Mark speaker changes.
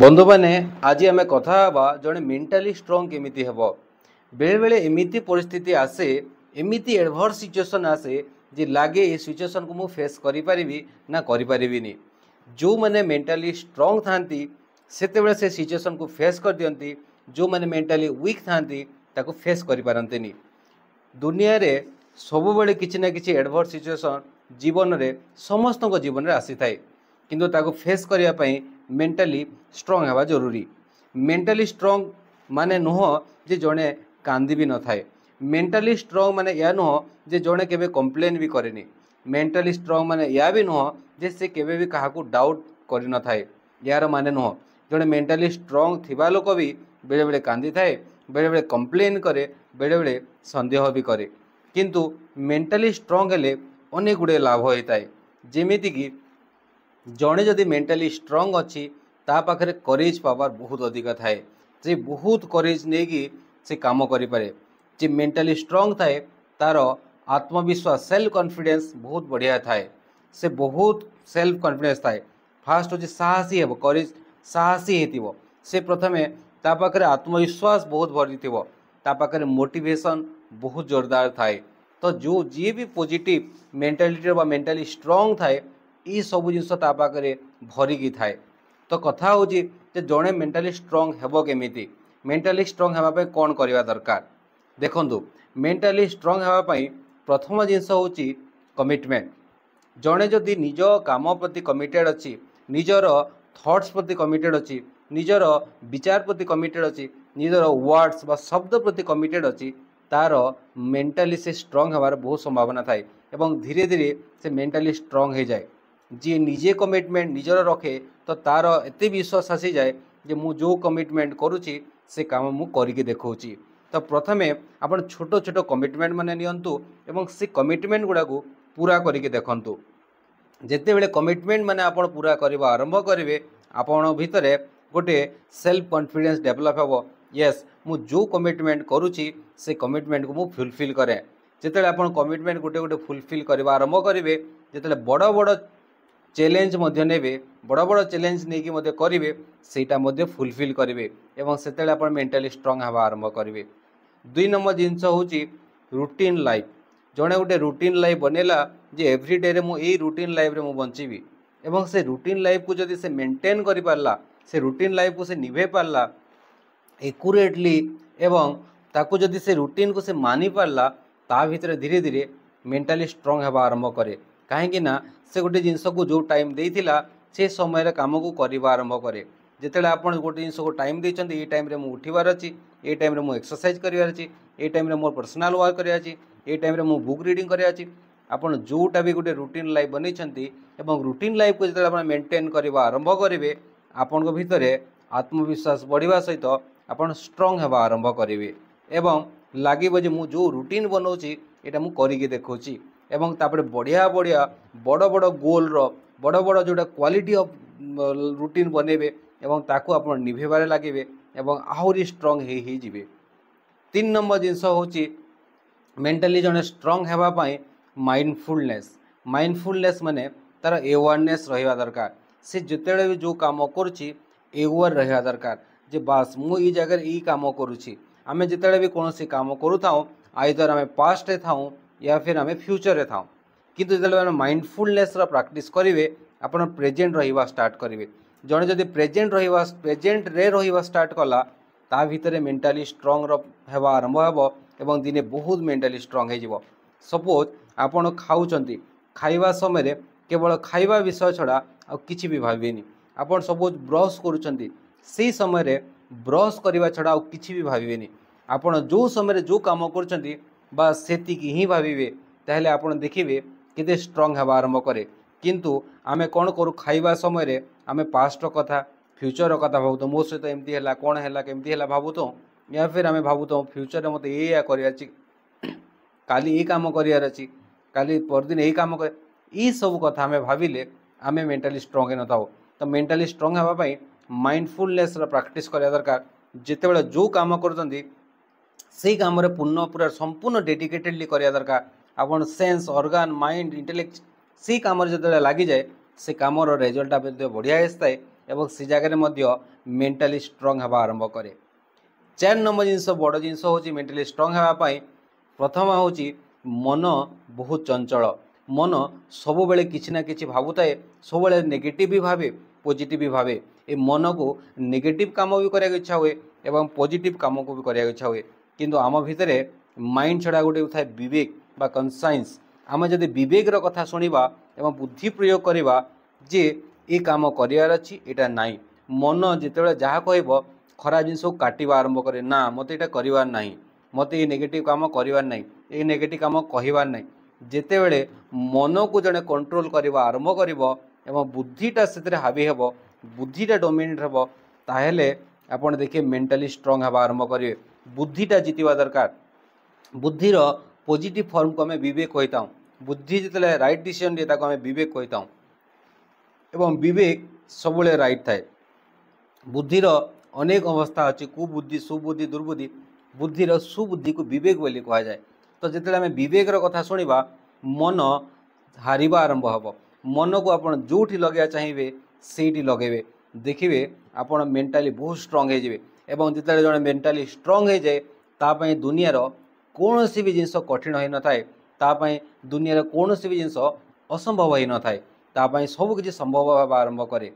Speaker 1: बंधु मैंने आज आम कथा जड़े मेंटाली स्ट्रॉन्ग केमिति हेब बेले बेले एमिति परिस्थिति आसे एमिति एडभर्स सिचुएशन आसे जे लागे ये सिचुएशन को मु फेस करि परिबी ना करि परिबिनी। जो मैंने मेंटाली स्ट्रॉन्ग थांती सेतेबेले से सिचुएशन को फेस कर दियंती, जो मैंने मेंटाली वीक थांती ताको फेस करि पारंतेनी। दुनिया रे सब बेले किछि ना किछि एडभर्स सिचुएशन जीवन रे समस्त जीवन रे आसी थाए, किंतु ताको फेस करिया पई मेंटाली स्ट्रॉन्ग हवा जरूरी। मेंटाली स्ट्रॉन्ग माने नुह जे जड़े कांदी भी न थाए। मेंटाली स्ट्रॉन्ग माने या नुह जे जड़े केबे कंप्लेन भी करेनी। मेंटाली स्ट्रॉन्ग माने या भी नुह जे से केबे भी काहाकू डाउट करि न थाए। यार माने नुह जड़े मेंटाली स्ट्रॉन्ग थिबा लोक भी बेले बेले कांदी थाए, बेले बेले कंप्लेन करे, बेले बेले संदेह भी करे। किंतु मेंटाली स्ट्रॉन्ग हेले अनेक गुड़े लाभ होता है। जेमिति कि जड़े जदि मेंटाली स्ट्रॉन्ग अच्छी ता पाखरे करेज पावर बहुत अधिक थाए। से बहुत करेज नहीं से काम करें। जे मेंटाली स्ट्रॉन्ग थाए तार आत्मविश्वास सेल्फ कॉन्फिडेंस बहुत बढ़िया थाए। से बहुत सेल्फ कॉन्फिडेंस थाए। फास्ट हो साहसी हे करेज साहसी हो से प्रथमे ता पाखरे आत्मविश्वास बहुत भरी थी, ता पाखरे मोटिवेशन बहुत जोरदार थाए। तो जो जी भी पॉजिटिव मेंटालिटी बा मेंटाली स्ट्रॉन्ग थाए ये सब जिनस ता पाखरे भरिकी थाए। तो कथा हूँ जड़े मेंटाली स्ट्रॉन्ग हेब केमिति, मेंटाली स्ट्रॉन्ग हेबापी कौन करवा दरकार। देखंतु मेंटाली स्ट्रॉन्ग हेबापी प्रथम जिनस हूँ कमिटमेंट। जड़े जदि निज काम प्रति कमिटेड अच्छी, निजर थॉट्स प्रति कमिटेड अच्छी, निजर विचार प्रति कमिटेड अच्छी, निजर वर्ड्स बा शब्द प्रति कमिटेड अच्छी, तार मेंटाली से स्ट्रॉन्ग हबार बहुत संभावना थाए एवं धीरे धीरे से मेंटाली स्ट्रॉन्ग हो जाए। जी निजे कमिटमेंट निजर रखे तो तार एत विश्वास आसी जाए जे मु जो कमिटमेंट करुच्ची से काम मु करके देखौची। तो प्रथमे आपण छोट छोट कमिटमेंट माने नियंतु एवं से कमिटमेंट गुड़ा को पूरा करके देखंतु। जेते बेले कमिटमेंट माने आपण पूरा करबा आरंभ करेंगे आपण भितरे गोटे सेल्फ कॉन्फिडेंस डेवलप हेबो। यस मु जो कमिटमेंट करुच्ची से कमिटमेंट को मु फुलफिल करे। जेते आपण कमिटमेंट गोटे गोटे फुलफिल करबा आरंभ करेंगे, जेते बड़ बड़ चैलेंज मध्य नेबे, बड़ बड़ चैलेंज नहीं कि मध्य करेंगे सेटा मध्य फुलफिल करेंगे एवं सेते आपण मेंटाली स्ट्रॉन्ग हवा आरंभ करेंगे। 2 नंबर जिनस हूँ रूटीन लाइफ। जड़े गोटे रूटीन लाइफ बनेला जे एवरीडे रे मु ए रूटीन लाइफ रे मु बंचीबी एवं से रूटीन लाइफ को जदि से मेंटेन करि पारला, से रूटीन लाइफ को से निभे पारला एक्यूरेटली एवं ताको जदि से रूटीन को से मानि पारला, ता भितर धीरे धीरे मेंटाली स्ट्रॉन्ग हवा आरंभ करे। कहीं ना से गोटे जिनस को जो टाइम देइथिला से समय काम को करवा आरंभ करे। जिते आप गोटे जिनस को टाइम देते ये टाइम मु उठिबार अच्छी, ये टाइम मु एक्सरसाइज करार अच्छी, ये टाइम मोर पर्सनाल वर्क करार अच्छी, ये टाइम मु बुक रीडिंग करार अच्छी। आपड़ जोटा भी गोटे रूटीन लाइफ बनई रूटीन लाइफ को जो आप मेंटेन करवा आरंभ करेंगे आपण भितर आत्मविश्वास बढ़िया सहित आप स्ट्रॉन्ग हवा आरंभ करेंगे एवं लगे जे मु जो रूटीन बनाऊँगी यहाँ मुझे करके देखी एवं तापर बढ़िया बढ़िया बड़ बड़ गोल बड़ बड़ जोटा क्वालिटी ऑफ रूटीन बनेबे एवं ताकू आप निभेबारे लगे एवं आहरी स्ट्रॉन्ग हो जिवे। 3 नंबर जिनस हूँ मेंटाली जड़े स्ट्रॉन्ग हेबापी माइंडफुलनेस। माइंडफुलनेस माने तार अवेयरनेस रहा दरकार। से जिते भी जो काम करुच्ची अवेयर रहा दरकार जे बास मु ई जगह ई काम करुच्ची। आमे जिते भी कौन काम करूँ आइदर आमे पास्ट रे थाऊँ या फिर आमे फ्यूचर रे थाऊँ, किंतु जो माइंडफुलनेस प्राक्टिस करेंगे आपड़ प्रेजेंट रहा स्टार्ट करेंगे। जड़े जदि प्रेजेंट रे रहा स्टार्ट कला ता भितर मेंटाली स्ट्रॉन्ग हेबा आरंभ हेबो एवं दिने बहुत मेंटाली स्ट्रॉन्ग हो। सपोज आपड़ खाऊँच खाइबा समय केवल खाइबा विषय छड़ा आ किछि भी भावेनी। आपड़ सपोज ब्रश करुँच से समय ब्रश करने छड़ा आ किछि भी भावेनी। आपड़ जो समय जो काम करुँच बस सेतिकी ही भाविबे ताहले आपण देखिबे केते स्ट्रॉन्ग हवा आरंभ करे। किंतु आमे कौन करू खाइबा समय आमे पास्ट कथा फ्यूचर कथा भावुत मो सहित एमती है कौन है केमती है भावुत या फिर आमे भावुत फ्यूचर मत ये कर काली ये कम करार अच्छी काली परदिन यही कम कर ये सब कथा आमे भाविले आमे मेंटाली स्ट्रॉन्ग न था। तो मेंटाली स्ट्रॉन्ग हवाई माइंडफुलनेस प्रैक्टिस करा दरकार। जितेबाला जो काम कर से काम पूर्ण पूरा संपूर्ण डेडिकेटेडली करा दरकार। आपन सेंस ऑर्गन माइंड इंटेलेक्ट से काम जो लगी जाए से काम रिजल्ट बढ़िया आए एवं से जगह मेंटली स्ट्रांग हवा आरंभ करे। 4 नंबर जिनस बड़ जिनस हूँ मेंटली स्ट्रांग होगापाई प्रथम हूँ मन बहुत चंचल। मन सब बेले किसी ना किसी भावुए सब नेगेटिव भावे पॉजिटिव भावे ए मन को नेगेटिव काम भी करने इच्छा हुए एवं पॉजिटिव काम को भी करने इच्छा हुए किंतु आम भितर माइंड छड़ा गोटे था विवेक बा कन्साइंस आम जदि विवेक कथा शुणा एवं बुद्धि प्रयोग करवा जे ये काम करार अच्छी यहाँ ना मन जिते जहाँ कह खरा जिनस को काटा आरंभ करे ना मत यहाँ करार ना मत ये नेगेटिव काम करार ना ये नेगेटिव काम कहबार ना जिते बड़े मन को जड़े कंट्रोल करवा आरंभ कर बुद्धिटा से हावी हे बुद्धिटा डोमिनेट हे ताहले आपड़ देखिए मेंटली स्ट्रांग हवा आरंभ करेंगे बुद्धिटा जीतवा दरकार। बुद्धिर पॉजिटिव फॉर्म को आम विवेक होता बुद्धि जिते राइट डिसीजन दिए आम विवेक होता एवं विवेक सब राइट थाए। बुद्धिर अनेक अवस्था अच्छी कुबुद्धि सुबुद्धि दुर्बुद्धि बुद्धिर सुबुद्धि को विवेक बोली कह जाए। तो जिते आम विवेक कथा शुणा मन हार आरंभ हे मन को आप जो लगे चाहिए से लगे देखिए आप मेंटाली बहुत स्ट्रांग हो जिते जड़े मेंटाली स्ट्रांग हो जाए तापाई दुनियार कौन सी भी जिनस कठिन हो न थाए तापाई दुनियार कौन सी भी जिनस असंभव हो न थाए तापाई सब किसी संभव होगा आरंभ करे।